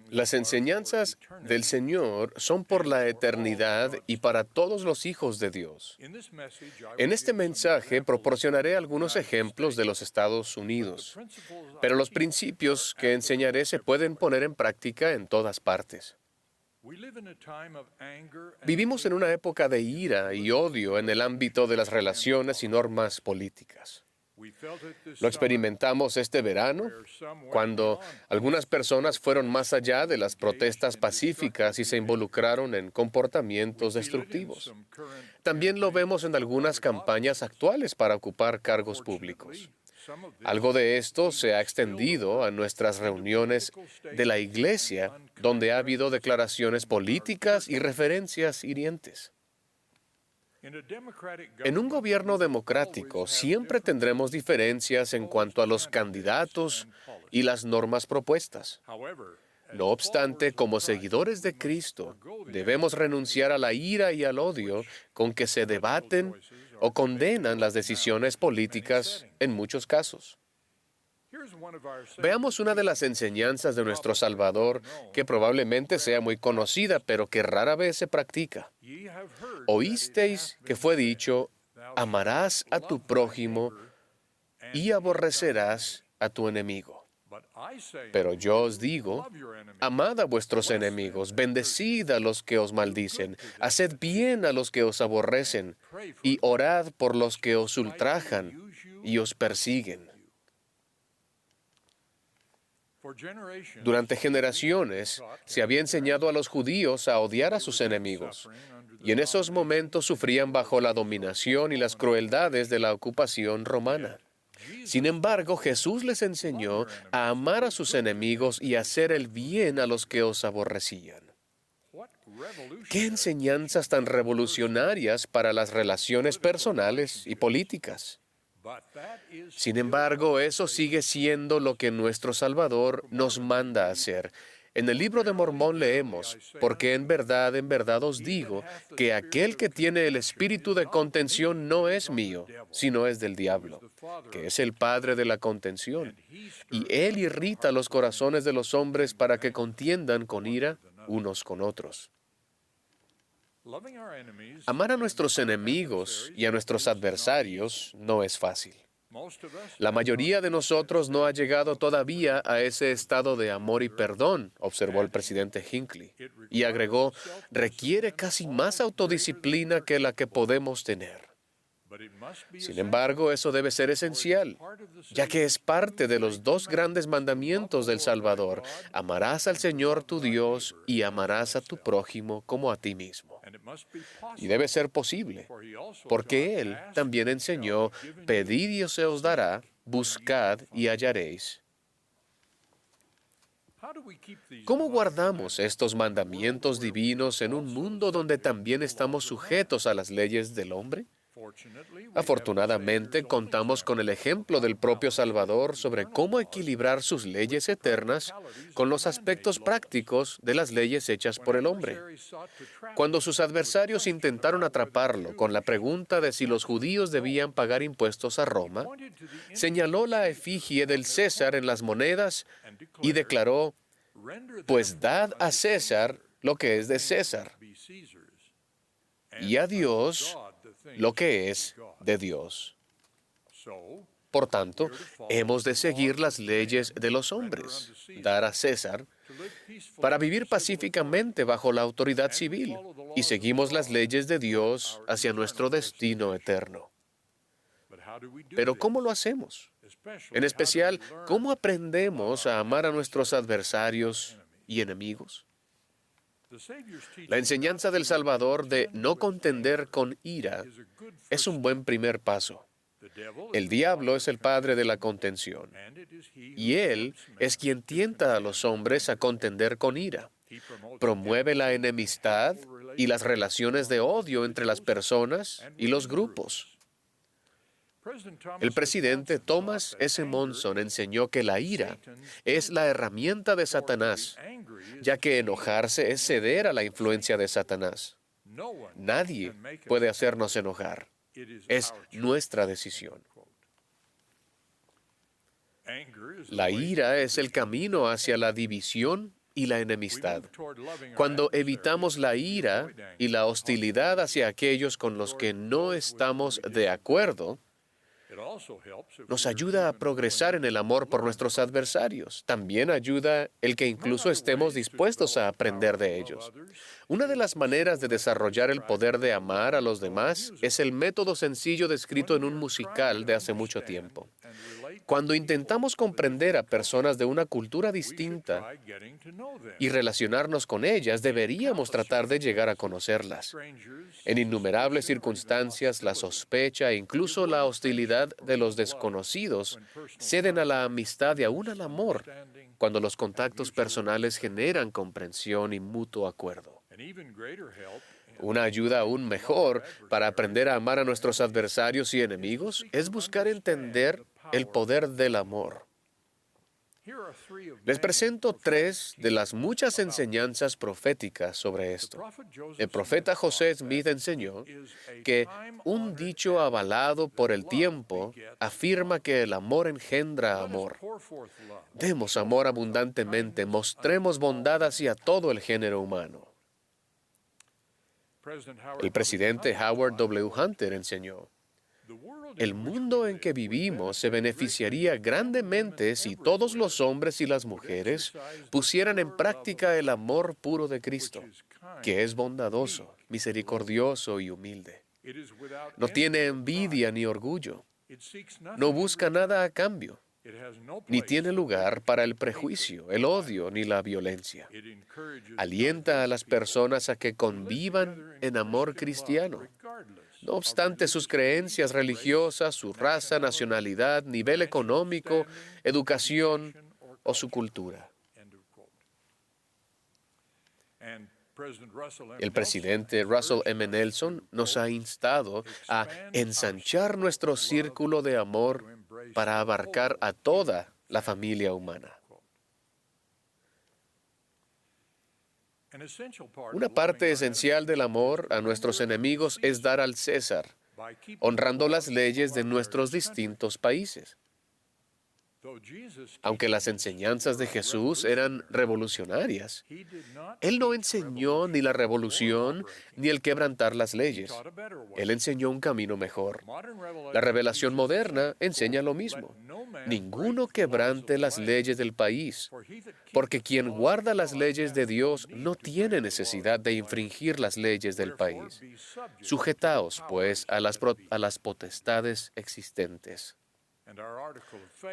Las enseñanzas del Señor son por la eternidad y para todos los hijos de Dios. En este mensaje proporcionaré algunos ejemplos de los Estados Unidos, pero los principios que enseñaré se pueden poner en práctica en todas partes. Vivimos en una época de ira y odio en el ámbito de las relaciones y normas políticas. Lo experimentamos este verano, cuando algunas personas fueron más allá de las protestas pacíficas y se involucraron en comportamientos destructivos. También lo vemos en algunas campañas actuales para ocupar cargos públicos. Algo de esto se ha extendido a nuestras reuniones de la Iglesia, donde ha habido declaraciones políticas y referencias hirientes. En un gobierno democrático siempre tendremos diferencias en cuanto a los candidatos y las normas propuestas. No obstante, como seguidores de Cristo, debemos renunciar a la ira y al odio con que se debaten o condenan las decisiones políticas en muchos casos. Veamos una de las enseñanzas de nuestro Salvador que probablemente sea muy conocida, pero que rara vez se practica. Oísteis que fue dicho, amarás a tu prójimo y aborrecerás a tu enemigo. Pero yo os digo, amad a vuestros enemigos, bendecid a los que os maldicen, haced bien a los que os aborrecen, y orad por los que os ultrajan y os persiguen. Durante generaciones se había enseñado a los judíos a odiar a sus enemigos, y en esos momentos sufrían bajo la dominación y las crueldades de la ocupación romana. Sin embargo, Jesús les enseñó a amar a sus enemigos y a hacer el bien a los que os aborrecían. ¡Qué enseñanzas tan revolucionarias para las relaciones personales y políticas! Sin embargo, eso sigue siendo lo que nuestro Salvador nos manda hacer. En el libro de Mormón leemos, porque en verdad os digo, que aquel que tiene el espíritu de contención no es mío, sino es del diablo, que es el padre de la contención. Y él irrita los corazones de los hombres para que contiendan con ira unos con otros. Amar a nuestros enemigos y a nuestros adversarios no es fácil. La mayoría de nosotros no ha llegado todavía a ese estado de amor y perdón, observó el presidente Hinckley, y agregó, requiere casi más autodisciplina que la que podemos tener. Sin embargo, eso debe ser esencial, ya que es parte de los dos grandes mandamientos del Salvador. Amarás al Señor tu Dios y amarás a tu prójimo como a ti mismo. Y debe ser posible, porque Él también enseñó, pedid y se os dará, buscad y hallaréis. ¿Cómo guardamos estos mandamientos divinos en un mundo donde también estamos sujetos a las leyes del hombre? Afortunadamente, contamos con el ejemplo del propio Salvador sobre cómo equilibrar sus leyes eternas con los aspectos prácticos de las leyes hechas por el hombre. Cuando sus adversarios intentaron atraparlo con la pregunta de si los judíos debían pagar impuestos a Roma, señaló la efigie del César en las monedas y declaró, pues dad a César lo que es de César, y a Dios lo que es de Dios. Por tanto, hemos de seguir las leyes de los hombres, dar a César, para vivir pacíficamente bajo la autoridad civil, y seguimos las leyes de Dios hacia nuestro destino eterno. Pero ¿cómo lo hacemos? En especial, ¿cómo aprendemos a amar a nuestros adversarios y enemigos? La enseñanza del Salvador de no contender con ira es un buen primer paso. El diablo es el padre de la contención, y él es quien tienta a los hombres a contender con ira. Promueve la enemistad y las relaciones de odio entre las personas y los grupos. El presidente Thomas S. Monson enseñó que la ira es la herramienta de Satanás, ya que enojarse es ceder a la influencia de Satanás. Nadie puede hacernos enojar. Es nuestra decisión. La ira es el camino hacia la división y la enemistad. Cuando evitamos la ira y la hostilidad hacia aquellos con los que no estamos de acuerdo, nos ayuda a progresar en el amor por nuestros adversarios. También ayuda el que incluso estemos dispuestos a aprender de ellos. Una de las maneras de desarrollar el poder de amar a los demás es el método sencillo descrito en un musical de hace mucho tiempo. Cuando intentamos comprender a personas de una cultura distinta y relacionarnos con ellas, deberíamos tratar de llegar a conocerlas. En innumerables circunstancias, la sospecha e incluso la hostilidad de los desconocidos ceden a la amistad y aún al amor cuando los contactos personales generan comprensión y mutuo acuerdo. Una ayuda aún mejor para aprender a amar a nuestros adversarios y enemigos es buscar entender el poder del amor. Les presento 3 de las muchas enseñanzas proféticas sobre esto. El profeta José Smith enseñó que un dicho avalado por el tiempo afirma que el amor engendra amor. Demos amor abundantemente, mostremos bondad hacia todo el género humano. El presidente Howard W. Hunter enseñó: el mundo en que vivimos se beneficiaría grandemente si todos los hombres y las mujeres pusieran en práctica el amor puro de Cristo, que es bondadoso, misericordioso y humilde. No tiene envidia ni orgullo. No busca nada a cambio. Ni tiene lugar para el prejuicio, el odio ni la violencia. Alienta a las personas a que convivan en amor cristiano, no obstante sus creencias religiosas, su raza, nacionalidad, nivel económico, educación o su cultura. El presidente Russell M. Nelson nos ha instado a ensanchar nuestro círculo de amor para abarcar a toda la familia humana. Una parte esencial del amor a nuestros enemigos es dar al César, honrando las leyes de nuestros distintos países. Aunque las enseñanzas de Jesús eran revolucionarias, Él no enseñó ni la revolución ni el quebrantar las leyes. Él enseñó un camino mejor. La revelación moderna enseña lo mismo. Ninguno quebrante las leyes del país, porque quien guarda las leyes de Dios no tiene necesidad de infringir las leyes del país. Sujetaos, pues, a las potestades existentes.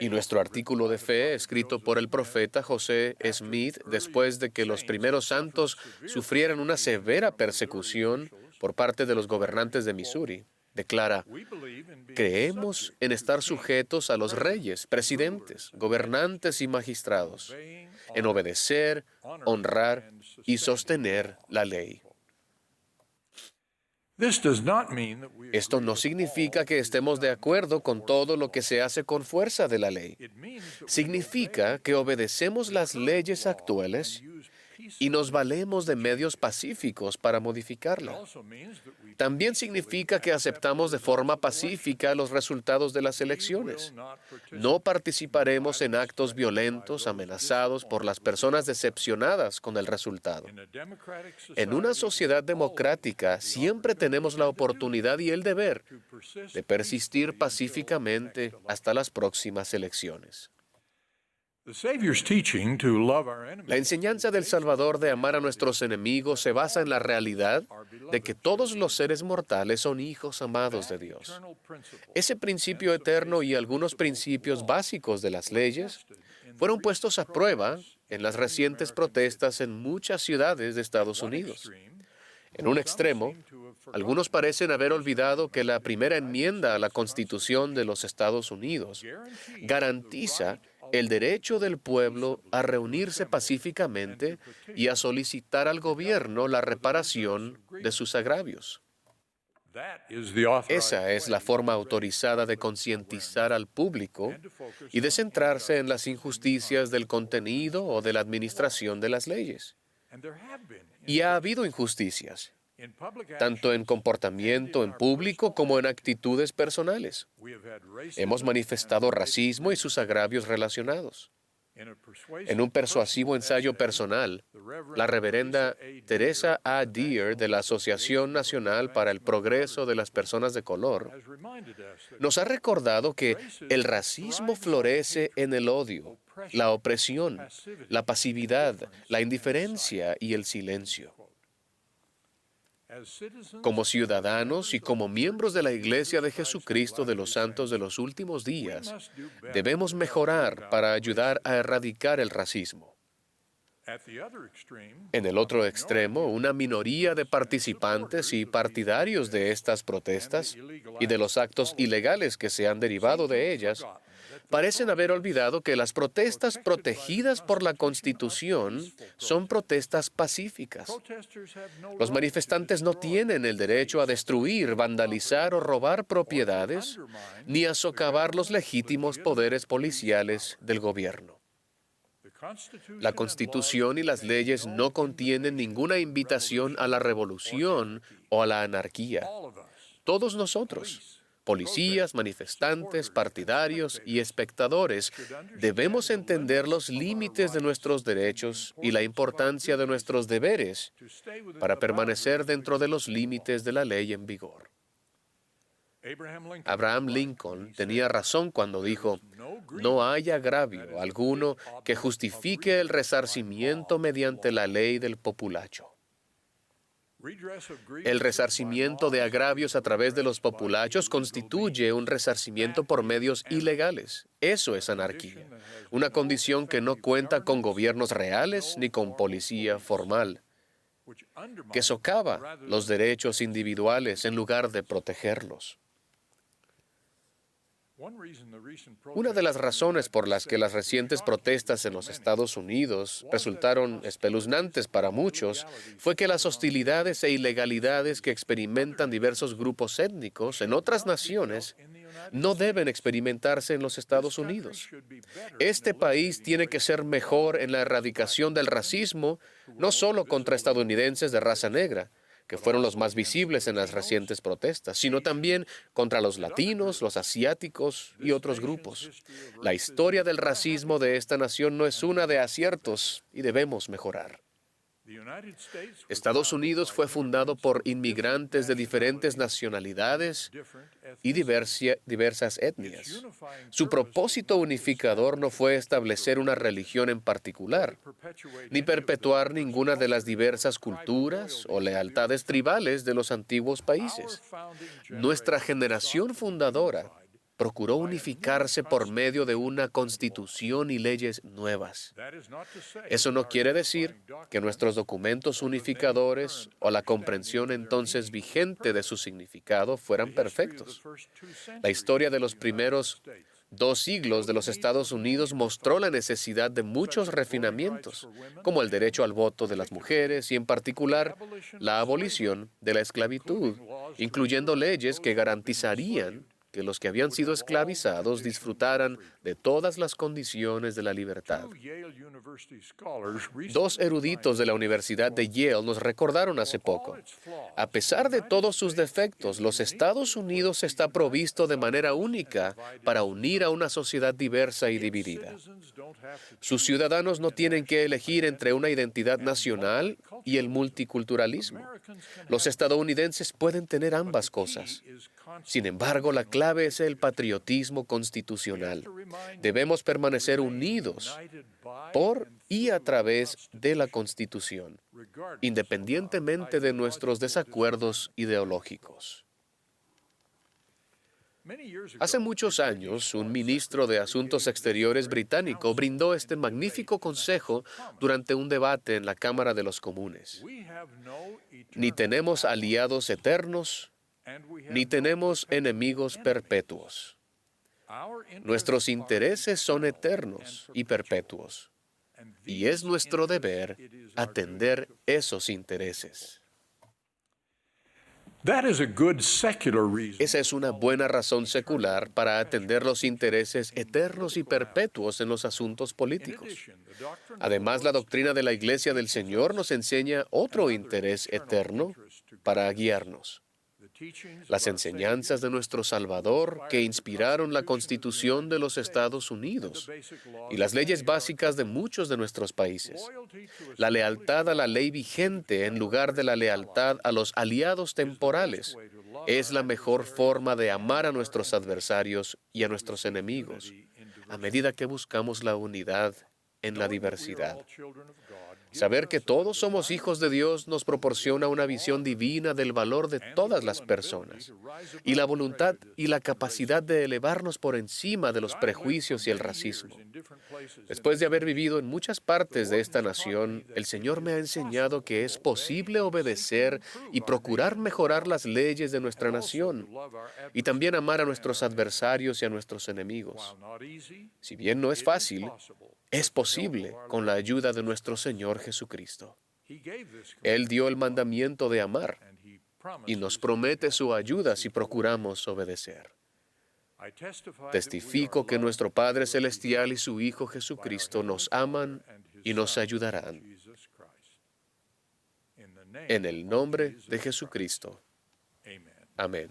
Y nuestro artículo de fe, escrito por el profeta José Smith, después de que los primeros santos sufrieran una severa persecución por parte de los gobernantes de Missouri, declara: creemos en estar sujetos a los reyes, presidentes, gobernantes y magistrados, en obedecer, honrar y sostener la ley. Esto no significa que estemos de acuerdo con todo lo que se hace con fuerza de la ley. Significa que obedecemos las leyes actuales y nos valemos de medios pacíficos para modificarla. También significa que aceptamos de forma pacífica los resultados de las elecciones. No participaremos en actos violentos amenazados por las personas decepcionadas con el resultado. En una sociedad democrática siempre tenemos la oportunidad y el deber de persistir pacíficamente hasta las próximas elecciones. La enseñanza del Salvador de amar a nuestros enemigos se basa en la realidad de que todos los seres mortales son hijos amados de Dios. Ese principio eterno y algunos principios básicos de las leyes fueron puestos a prueba en las recientes protestas en muchas ciudades de Estados Unidos. En un extremo, algunos parecen haber olvidado que la primera enmienda a la Constitución de los Estados Unidos garantiza el derecho del pueblo a reunirse pacíficamente y a solicitar al gobierno la reparación de sus agravios. Esa es la forma autorizada de concientizar al público y de centrarse en las injusticias del contenido o de la administración de las leyes. Y ha habido injusticias, tanto en comportamiento en público como en actitudes personales. Hemos manifestado racismo y sus agravios relacionados. En un persuasivo ensayo personal, la reverenda Teresa A. Deer de la Asociación Nacional para el Progreso de las Personas de Color nos ha recordado que el racismo florece en el odio, la opresión, la pasividad, la indiferencia y el silencio. Como ciudadanos y como miembros de la Iglesia de Jesucristo de los Santos de los Últimos Días, debemos mejorar para ayudar a erradicar el racismo. En el otro extremo, una minoría de participantes y partidarios de estas protestas y de los actos ilegales que se han derivado de ellas, parecen haber olvidado que las protestas protegidas por la Constitución son protestas pacíficas. Los manifestantes no tienen el derecho a destruir, vandalizar o robar propiedades, ni a socavar los legítimos poderes policiales del gobierno. La Constitución y las leyes no contienen ninguna invitación a la revolución o a la anarquía. Todos nosotros, policías, manifestantes, partidarios y espectadores, debemos entender los límites de nuestros derechos y la importancia de nuestros deberes para permanecer dentro de los límites de la ley en vigor. Abraham Lincoln tenía razón cuando dijo: "No hay agravio alguno que justifique el resarcimiento mediante la ley del populacho". El resarcimiento de agravios a través de los populachos constituye un resarcimiento por medios ilegales. Eso es anarquía, una condición que no cuenta con gobiernos reales ni con policía formal, que socava los derechos individuales en lugar de protegerlos. Una de las razones por las que las recientes protestas en los Estados Unidos resultaron espeluznantes para muchos fue que las hostilidades e ilegalidades que experimentan diversos grupos étnicos en otras naciones no deben experimentarse en los Estados Unidos. Este país tiene que ser mejor en la erradicación del racismo, no solo contra estadounidenses de raza negra, que fueron los más visibles en las recientes protestas, sino también contra los latinos, los asiáticos y otros grupos. La historia del racismo de esta nación no es una de aciertos y debemos mejorar. Estados Unidos fue fundado por inmigrantes de diferentes nacionalidades y diversas etnias. Su propósito unificador no fue establecer una religión en particular, ni perpetuar ninguna de las diversas culturas o lealtades tribales de los antiguos países. Nuestra generación fundadora procuró unificarse por medio de una constitución y leyes nuevas. Eso no quiere decir que nuestros documentos unificadores o la comprensión entonces vigente de su significado fueran perfectos. La historia de los primeros 2 siglos de los Estados Unidos mostró la necesidad de muchos refinamientos, como el derecho al voto de las mujeres y, en particular, la abolición de la esclavitud, incluyendo leyes que garantizarían que los que habían sido esclavizados disfrutaran de todas las condiciones de la libertad. 2 eruditos de la Universidad de Yale nos recordaron hace poco: a pesar de todos sus defectos, los Estados Unidos está provisto de manera única para unir a una sociedad diversa y dividida. Sus ciudadanos no tienen que elegir entre una identidad nacional y el multiculturalismo. Los estadounidenses pueden tener ambas cosas. Sin embargo, la clave es el patriotismo constitucional. Debemos permanecer unidos por y a través de la Constitución, independientemente de nuestros desacuerdos ideológicos. Hace muchos años, un ministro de Asuntos Exteriores británico brindó este magnífico consejo durante un debate en la Cámara de los Comunes: ni tenemos aliados eternos, ni tenemos enemigos perpetuos. Nuestros intereses son eternos y perpetuos, y es nuestro deber atender esos intereses. Esa es una buena razón secular para atender los intereses eternos y perpetuos en los asuntos políticos. Además, la doctrina de la Iglesia del Señor nos enseña otro interés eterno para guiarnos. Las enseñanzas de nuestro Salvador que inspiraron la Constitución de los Estados Unidos y las leyes básicas de muchos de nuestros países. La lealtad a la ley vigente en lugar de la lealtad a los aliados temporales es la mejor forma de amar a nuestros adversarios y a nuestros enemigos, a medida que buscamos la unidad en la diversidad. Saber que todos somos hijos de Dios nos proporciona una visión divina del valor de todas las personas y la voluntad y la capacidad de elevarnos por encima de los prejuicios y el racismo. Después de haber vivido en muchas partes de esta nación, el Señor me ha enseñado que es posible obedecer y procurar mejorar las leyes de nuestra nación y también amar a nuestros adversarios y a nuestros enemigos. Si bien no es fácil, es posible con la ayuda de nuestro Señor Jesucristo. Él dio el mandamiento de amar y nos promete su ayuda si procuramos obedecer. Testifico que nuestro Padre Celestial y su Hijo Jesucristo nos aman y nos ayudarán. En el nombre de Jesucristo. Amén.